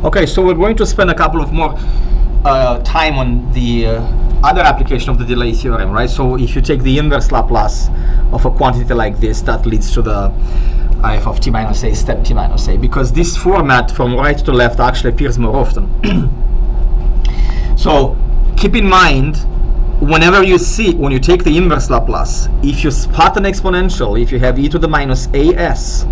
Okay, so we're going to spend a couple of more time on the other application of the delay theorem, right? So if you take the inverse Laplace of a quantity like this, that leads to the f of t minus a step t minus a, because this format from right to left actually appears more often. So keep in mind, whenever you see, when you take the inverse Laplace, if you spot an exponential, if you have e to the minus as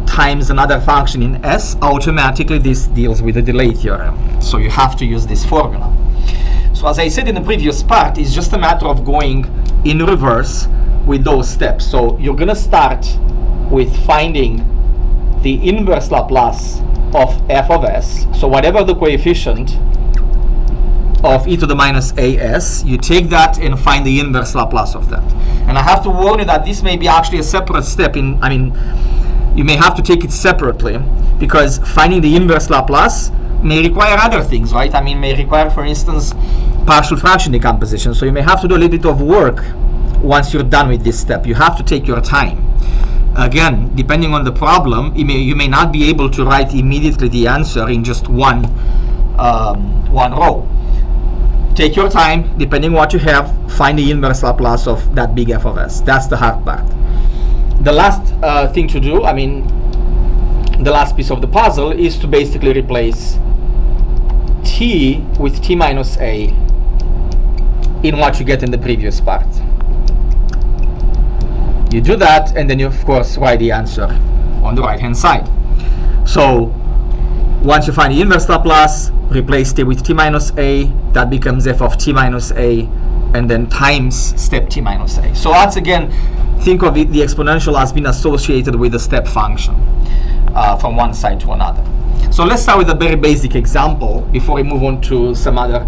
times another function in s, automatically this deals with the delay theorem. So you have to use this formula. So as I said in the previous part, it's just a matter of going in reverse with those steps. So you're going to start with finding the inverse Laplace of f of s. So whatever the coefficient of e to the minus as, you take that and find the inverse Laplace of that. And I have to warn you that this may be actually a separate step you may have to take it separately, because finding the inverse Laplace may require other things, right? May require, for instance, partial fraction decomposition. So you may have to do a little bit of work once you're done with this step. You have to take your time. Again, depending on the problem, you may not be able to write immediately the answer in just one row. Take your time, depending on what you have, find the inverse Laplace of that big f of s. That's the hard part. The last thing to do, the last piece of the puzzle, is to basically replace t with t minus a in what you get in the previous part. You do that, and then you, of course, write the answer on the right-hand side. So once you find the inverse Laplace, replace t with t minus a, that becomes f of t minus a, and then times step t minus a. So once again, think of it, the exponential has been associated with the step function from one side to another. So let's start with a very basic example before we move on to some other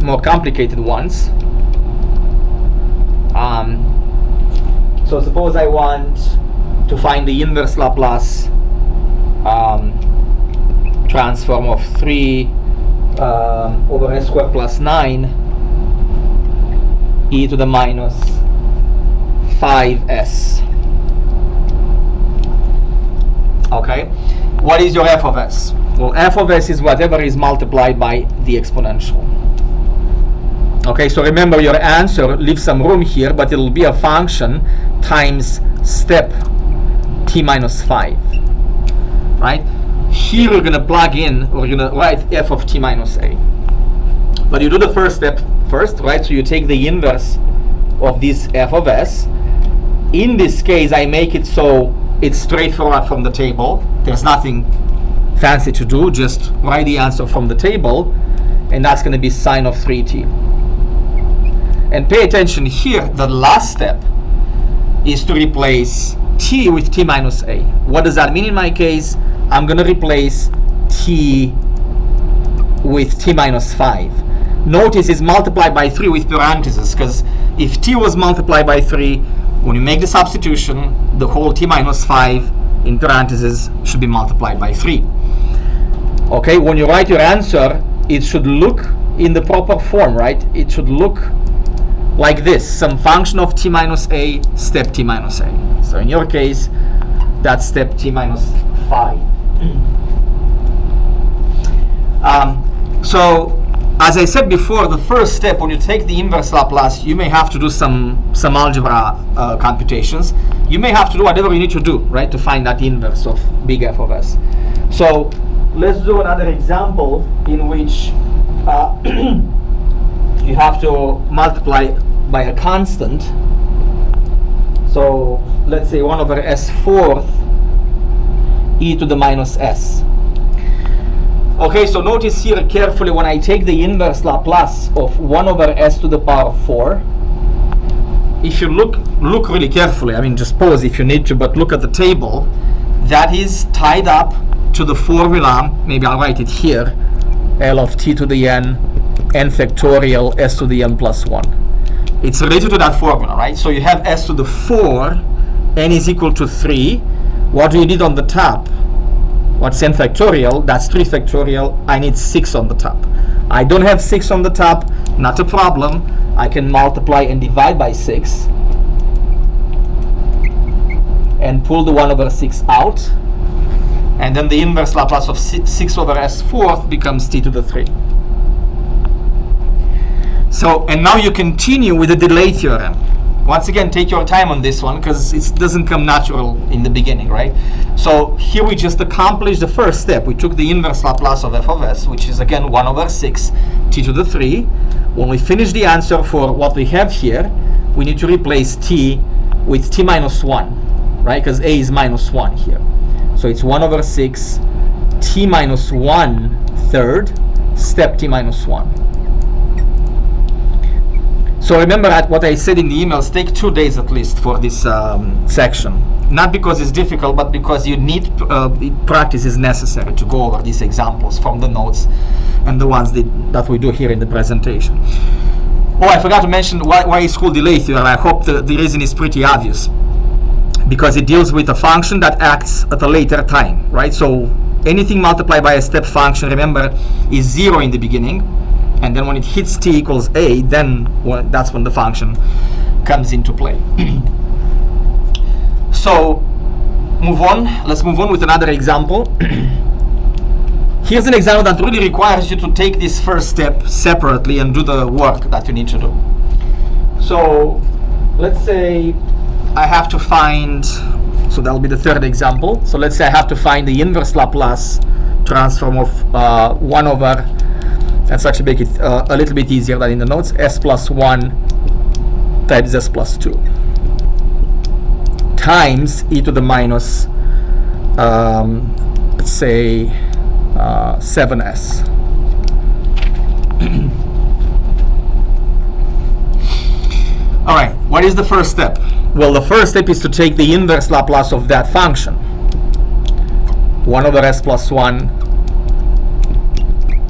more complicated ones. So suppose I want to find the inverse Laplace transform of 3 over s squared plus 9 e to the minus 5s. Okay, what is your f of s? Well, f of s is whatever is multiplied by the exponential. Okay, so remember, your answer leaves some room here, but it'll be a function times step t minus 5, right? Here we're going to plug in, we're going to write f of t minus a. But you do the first step first, right? So you take the inverse of this f of s. In this case, I make it so it's straightforward from the table. There's nothing fancy to do, just write the answer from the table, and that's going to be sine of 3t. And pay attention here, the last step is to replace t with t minus a. What does that mean in my case? I'm going to replace t with t minus 5. Notice it's multiplied by 3 with parentheses, because if t was multiplied by 3, when you make the substitution, the whole t minus 5 in parentheses should be multiplied by 3. Okay, when you write your answer, it should look in the proper form, right? It should look like this, some function of t minus a, step t minus a. So in your case, that's step t minus 5. So as I said before, the first step, when you take the inverse Laplace, you may have to do some algebra computations. You may have to do whatever you need to do, right, to find that inverse of big f of s. So let's do another example in which you have to multiply by a constant. So let's say 1 over s fourth e to the minus s. Okay, so notice here carefully, when I take the inverse Laplace of 1 over s to the power 4, if you look really carefully, just pause if you need to, but look at the table, that is tied up to the formula, maybe I'll write it here, L of t to the n factorial s to the n plus 1. It's related to that formula, right? So you have s to the 4, n is equal to 3. What do you need on the top? What's n factorial? That's 3 factorial. I need 6 on the top. I don't have 6 on the top, not a problem. I can multiply and divide by 6 and pull the 1 over 6 out. And then the inverse Laplace of 6 over s fourth becomes t to the 3. So, and now you continue with the delay theorem. Once again, take your time on this one because it doesn't come natural in the beginning, right? So here we just accomplished the first step. We took the inverse Laplace of f of s, which is again 1 over 6 t to the 3. When we finish the answer for what we have here, we need to replace t with t minus 1, right? Because a is minus 1 here. So it's 1 over 6 t minus 1 third, step t minus 1. So remember what I said in the emails, take 2 days at least for this section. Not because it's difficult, but because you need practice is necessary to go over these examples from the notes and the ones that we do here in the presentation. Oh, I forgot to mention why it's called delay theorem. I hope the reason is pretty obvious. Because it deals with a function that acts at a later time, right? So anything multiplied by a step function, remember, is 0 in the beginning. And then when it hits t equals a, then that's when the function comes into play. So move on. Let's move on with another example. Here's an example that really requires you to take this first step separately and do the work that you need to do. So let's say I have to find, so that'll be the third example. So let's say I have to find the inverse Laplace transform of 1 over, let's actually make it a little bit easier than in the notes, s plus 1 times s plus 2 times e to the minus, let's say, 7s. All right, what is the first step? Well, the first step is to take the inverse Laplace of that function. 1 over s plus 1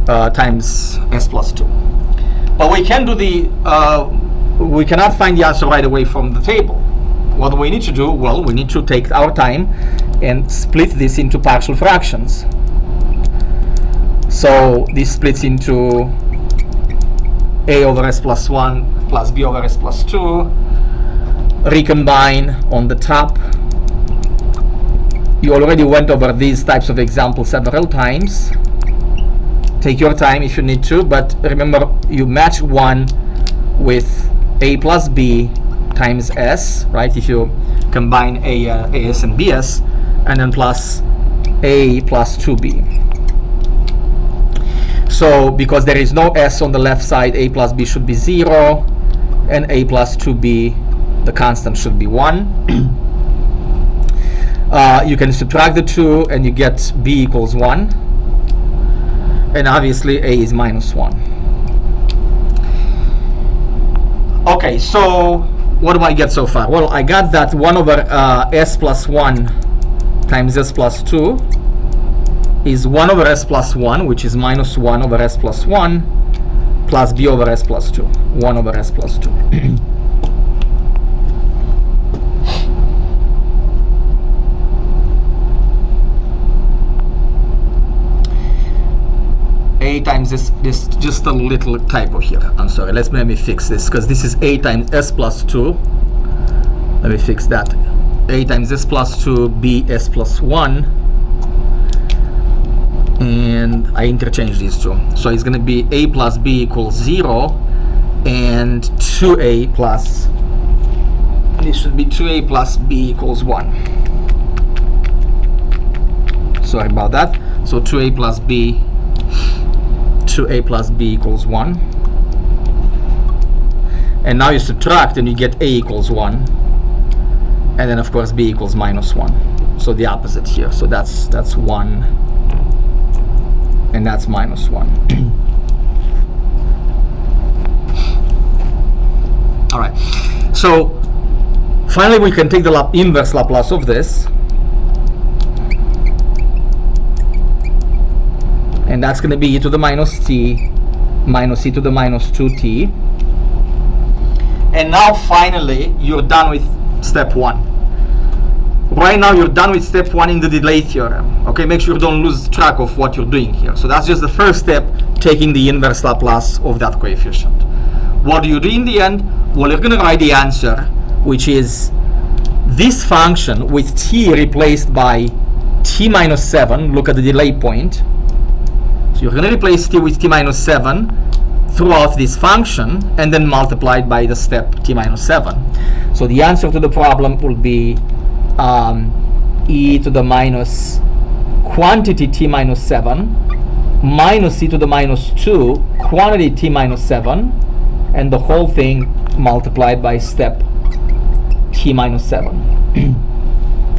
times s plus 2. But we can do we cannot find the answer right away from the table. What do we need to do? Well, we need to take our time and split this into partial fractions. So this splits into a over s plus 1 plus b over s plus 2. Recombine on the top. You already went over these types of examples several times. Take your time if you need to, but remember you match 1 with a plus b times s, right? If you combine as and bs, and then plus a plus 2b. So because there is no s on the left side, a plus b should be 0, and a plus 2b, the constant, should be 1. You can subtract the 2 and you get b equals 1. And obviously a is minus 1. Okay, so what do I get so far? Well, I got that 1 over s plus 1 times s plus 2 is 1 over s plus 1, which is minus 1 over s plus 1 plus b over s plus 2. 1 over s plus 2. A times this just a little typo here. I'm sorry. Let me fix this because this is a times s plus 2. Let me fix that. A times s plus 2, b s plus 1. And I interchange these two. So it's going to be a plus b equals 0 and 2a plus, this should be 2a plus b equals 1. Sorry about that. So 2a plus b, 2a plus b equals 1. And now you subtract and you get a equals 1. And then of course b equals minus 1. So the opposite here. So that's 1. And that's minus 1. All right. So finally we can take the inverse Laplace of this. And that's going to be e to the minus t minus e to the minus 2t. And now finally you're done with step 1. Right now you're done with step 1 in the delay theorem. Okay, make sure you don't lose track of what you're doing here. So that's just the first step, taking the inverse Laplace of that coefficient. What do you do in the end? Well, you're going to write the answer, which is this function with t replaced by t minus 7, look at the delay point. So you're going to replace t with t minus 7 throughout this function, and then multiply it by the step t minus 7. So the answer to the problem will be e to the minus quantity t minus 7 minus e to the minus 2 quantity t minus 7, and the whole thing multiplied by step t minus 7.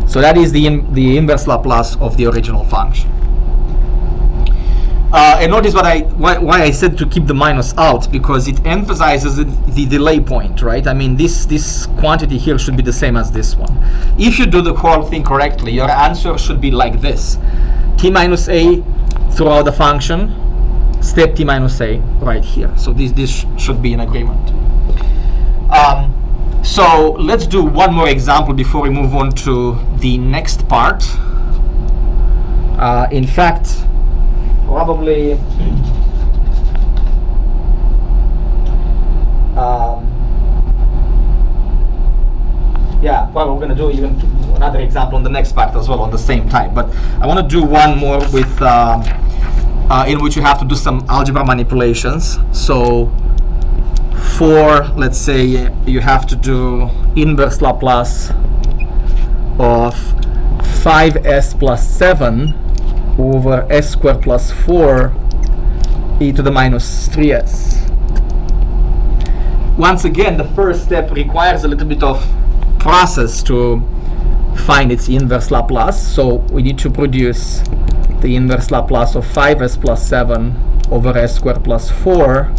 So that is the inverse Laplace of the original function. And notice why I said to keep the minus out, because it emphasizes the delay point, right? I mean, this quantity here should be the same as this one. If you do the whole thing correctly, your answer should be like this: t minus a throughout the function, step t minus a right here. So this should be in agreement. So let's do one more example before we move on to the next part. In fact, probably well, we're going to do even another example on the next part as well on the same time. But I want to do one more with in which you have to do some algebra manipulations. So for, let's say, you have to do inverse Laplace of 5s plus 7 over s squared plus 4 e to the minus 3s. Once again, the first step requires a little bit of process to find its inverse Laplace. So we need to produce the inverse Laplace of 5s plus 7 over s squared plus 4.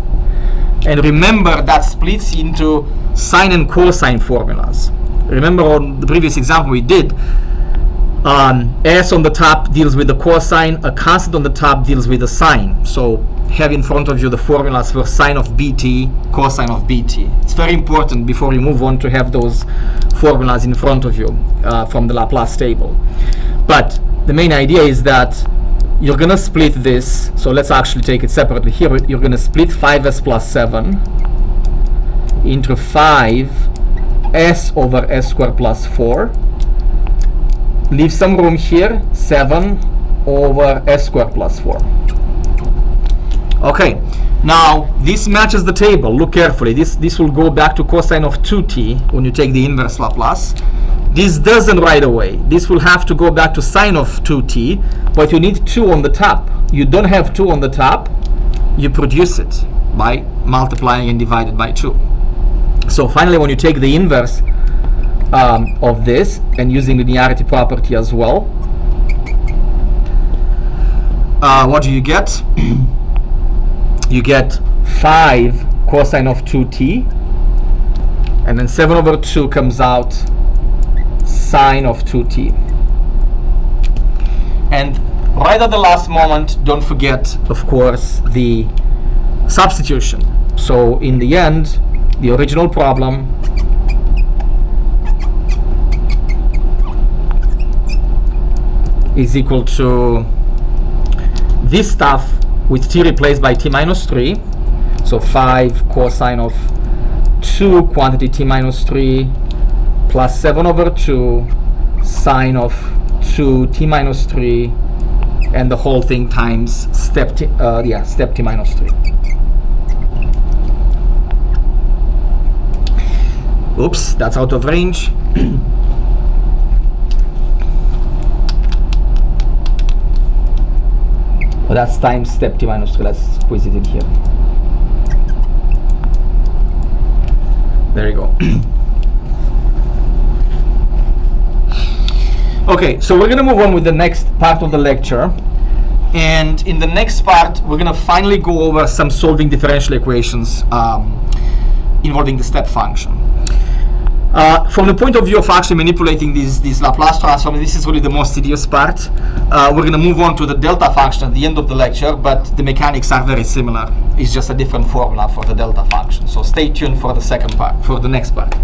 And remember, that splits into sine and cosine formulas. Remember on the previous example we did, s on the top deals with the cosine, a constant on the top deals with the sine. So have in front of you the formulas for sine of bt, cosine of bt. It's very important before we move on to have those formulas in front of you from the Laplace table. But the main idea is that you're going to split this. So let's actually take it separately here. You're going to split 5s plus 7 into 5s over s squared plus 4. Leave some room here, 7 over s squared plus 4. Okay, now this matches the table. Look carefully. This will go back to cosine of 2t when you take the inverse Laplace. This doesn't right away. This will have to go back to sine of 2t, but you need 2 on the top. You don't have 2 on the top, you produce it by multiplying and divided by 2. So finally, when you take the inverse of this and using linearity property as well, what do you get? You get 5 cosine of 2t, and then 7 over 2 comes out sine of 2t. And right at the last moment, don't forget, of course, the substitution. So in the end, the original problem is equal to this stuff with t replaced by t minus 3. So 5 cosine of 2 quantity t minus 3 plus 7 over 2 sine of 2 t minus 3, and the whole thing times step t minus 3. Oops, that's out of range. But that's times step t minus 3. Let's squeeze it in here. There you go. Okay, so we're going to move on with the next part of the lecture. And in the next part, we're going to finally go over some solving differential equations involving the step function. From the point of view of actually manipulating these Laplace transforms, this is really the most tedious part. We're going to move on to the delta function at the end of the lecture, but the mechanics are very similar. It's just a different formula for the delta function. So stay tuned for the second part, for the next part.